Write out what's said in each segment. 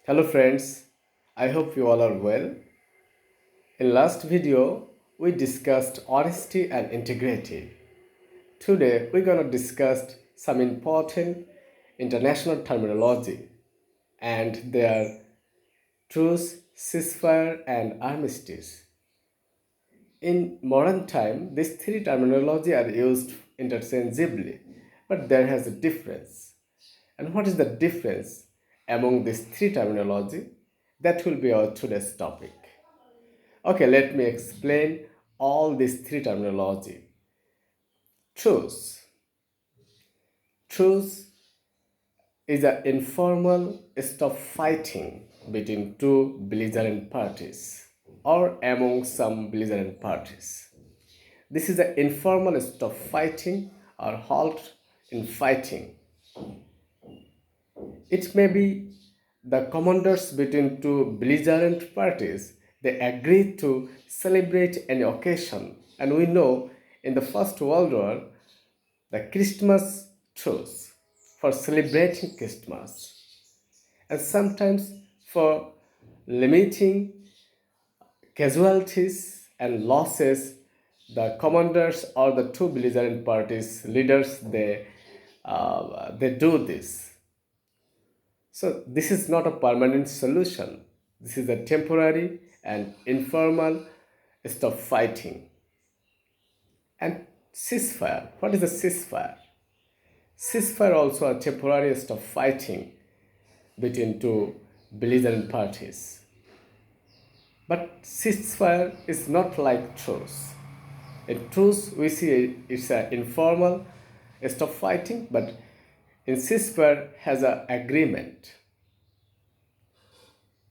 Hello friends, I hope you all are well. In last video, we discussed honesty and integrity. Today, we're going to discuss some important international terminology and their truce, ceasefire and armistice. In modern time, these three terminology are used interchangeably, but there has a difference. And what is the difference among these three terminology? That will be our today's topic. Okay, let me explain all these three terminology. Truce. Truce is an informal stop fighting between two belligerent parties or among some belligerent parties. This is an informal stop fighting or halt in fighting. It may be the commanders between two belligerent parties. They agree to celebrate an occasion, and we know in the First World War the Christmas truce for celebrating Christmas, and sometimes for limiting casualties and losses. The commanders or the two belligerent parties leaders they do this. So this is not a permanent solution. This is a temporary and informal stop fighting. And ceasefire. What is a ceasefire? Ceasefire also a temporary stop fighting between two belligerent parties. But ceasefire is not like truce. In truce, we see it's an informal stop fighting, but in ceasefire has an agreement.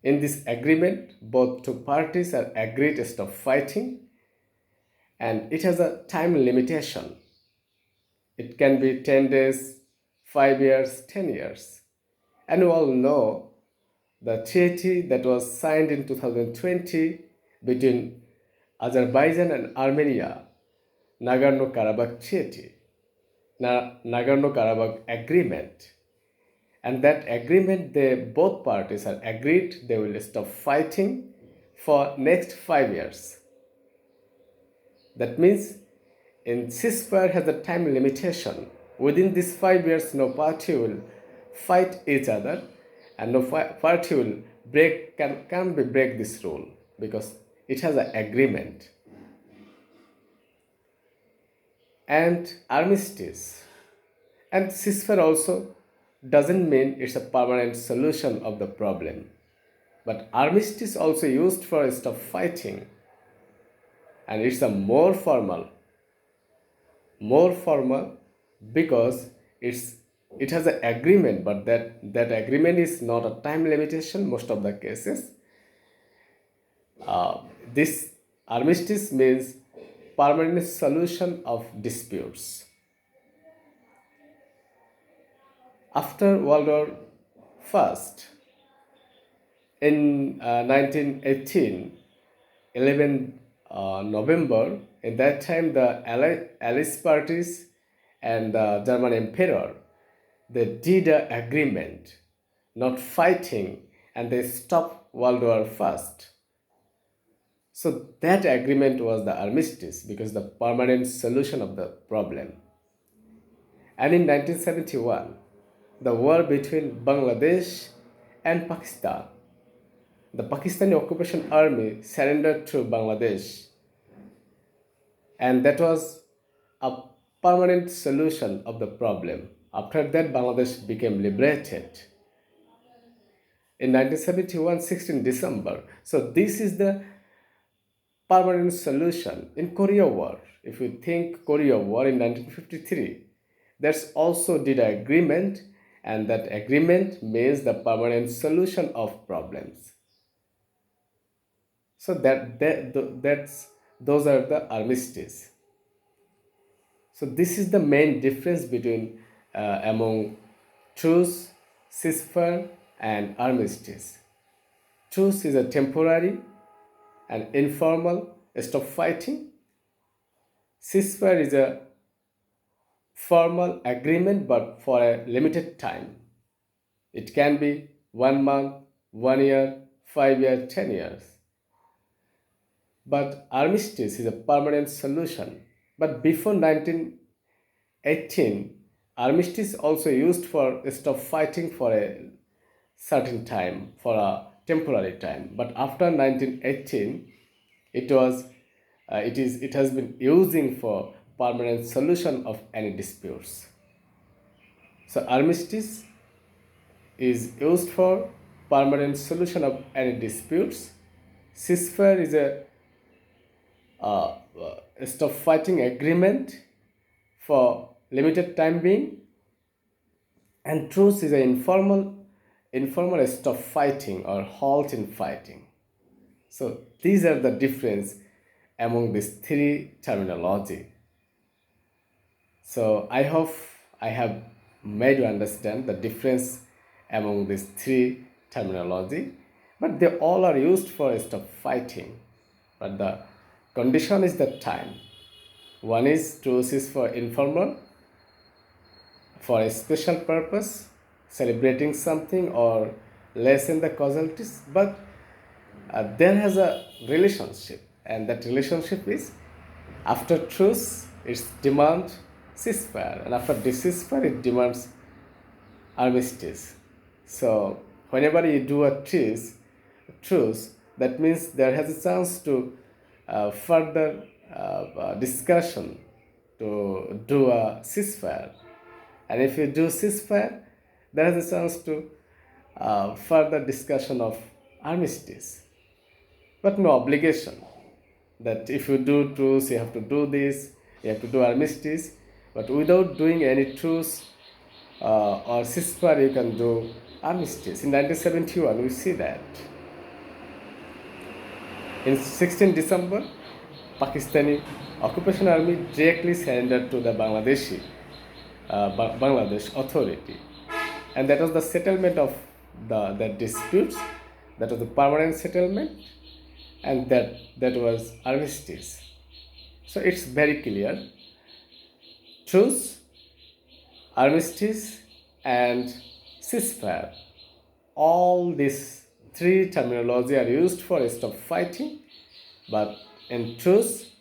In this agreement, both two parties are agreed to stop fighting, and it has a time limitation. It can be 10 days, 5 years, 10 years. And we all know the treaty that was signed in 2020 between Azerbaijan and Armenia, Nagorno-Karabakh Treaty, Nagorno-Karabakh Agreement. And that agreement, they both parties are agreed they will stop fighting for next 5 years. That means in ceasefire has a time limitation. Within these 5 years, no party will fight each other, and no party will can be break this rule because it has an agreement. And armistice and ceasefire also doesn't mean it's a permanent solution of the problem. But armistice also used for stop fighting, and it's a more formal because it has an agreement, but that agreement is not a time limitation most of the cases. This armistice means permanent solution of disputes. After World War First, in 1918, 11 November, in that time the Allies parties and the German Emperor, they did an agreement, not fighting, and they stopped World War First. So that agreement was the armistice because the permanent solution of the problem. And in 1971, the war between Bangladesh and Pakistan, the Pakistani occupation army surrendered to Bangladesh, and that was a permanent solution of the problem. After that, Bangladesh became liberated in 1971, 16 December. So this is the permanent solution. In Korea War, if you think Korea War in 1953, that's also did an agreement, and that agreement means the permanent solution of problems. So that's those are the armistice. So this is the main difference between among truce, ceasefire, and armistice. Truce is a temporary and informal stop fighting. Ceasefire is a formal agreement but for a limited time. It can be 1 month, 1 year, 5 years, 10 years. But armistice is a permanent solution. But before 1918, armistice also used for stop fighting for a certain time, for a temporary time. But after 1918, it was it has been using for permanent solution of any disputes. So armistice is used for permanent solution of any disputes. Ceasefire is a stop fighting agreement for limited time being, and truce is an informal stop fighting or halt in fighting. So these are the difference among these three terminology. So I hope I have made you understand the difference among these three terminology, but they all are used for stop fighting. But the condition is the time. One is truce is for informal, for a special purpose, celebrating something or lessen the casualties, but there has a relationship, and that relationship is after truce, it demands ceasefire, and after this ceasefire, it demands armistice. So whenever you do a truce, that means there has a chance to further discussion to do a ceasefire, and if you do ceasefire, there is a chance to further discussion of armistice, but no obligation that if you do truce, you have to do this, you have to do armistice. But without doing any truce or ceasefire, you can do armistice. In 1971, we see that. In 16 December, Pakistani occupation army directly surrendered to the Bangladesh authority, and that was the settlement of the disputes. That was the permanent settlement, and that was armistice. So it's very clear. Truce, armistice, and ceasefire. All these three terminology are used for stop fighting, but in truce,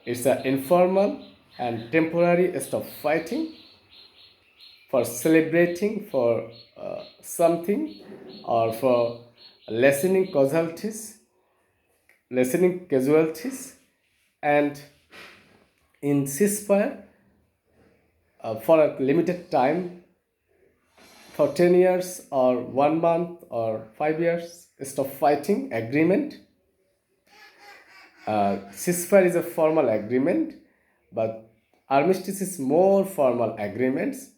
it's an informal and temporary stop fighting for celebrating for something or for lessening casualties, and in ceasefire for a limited time, for 10 years or 1 month or 5 years, stop fighting agreement. Ceasefire is a formal agreement, but armistice is more formal agreements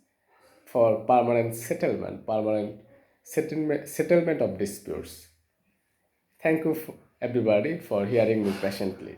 for permanent settlement of disputes. Thank you everybody for hearing me patiently.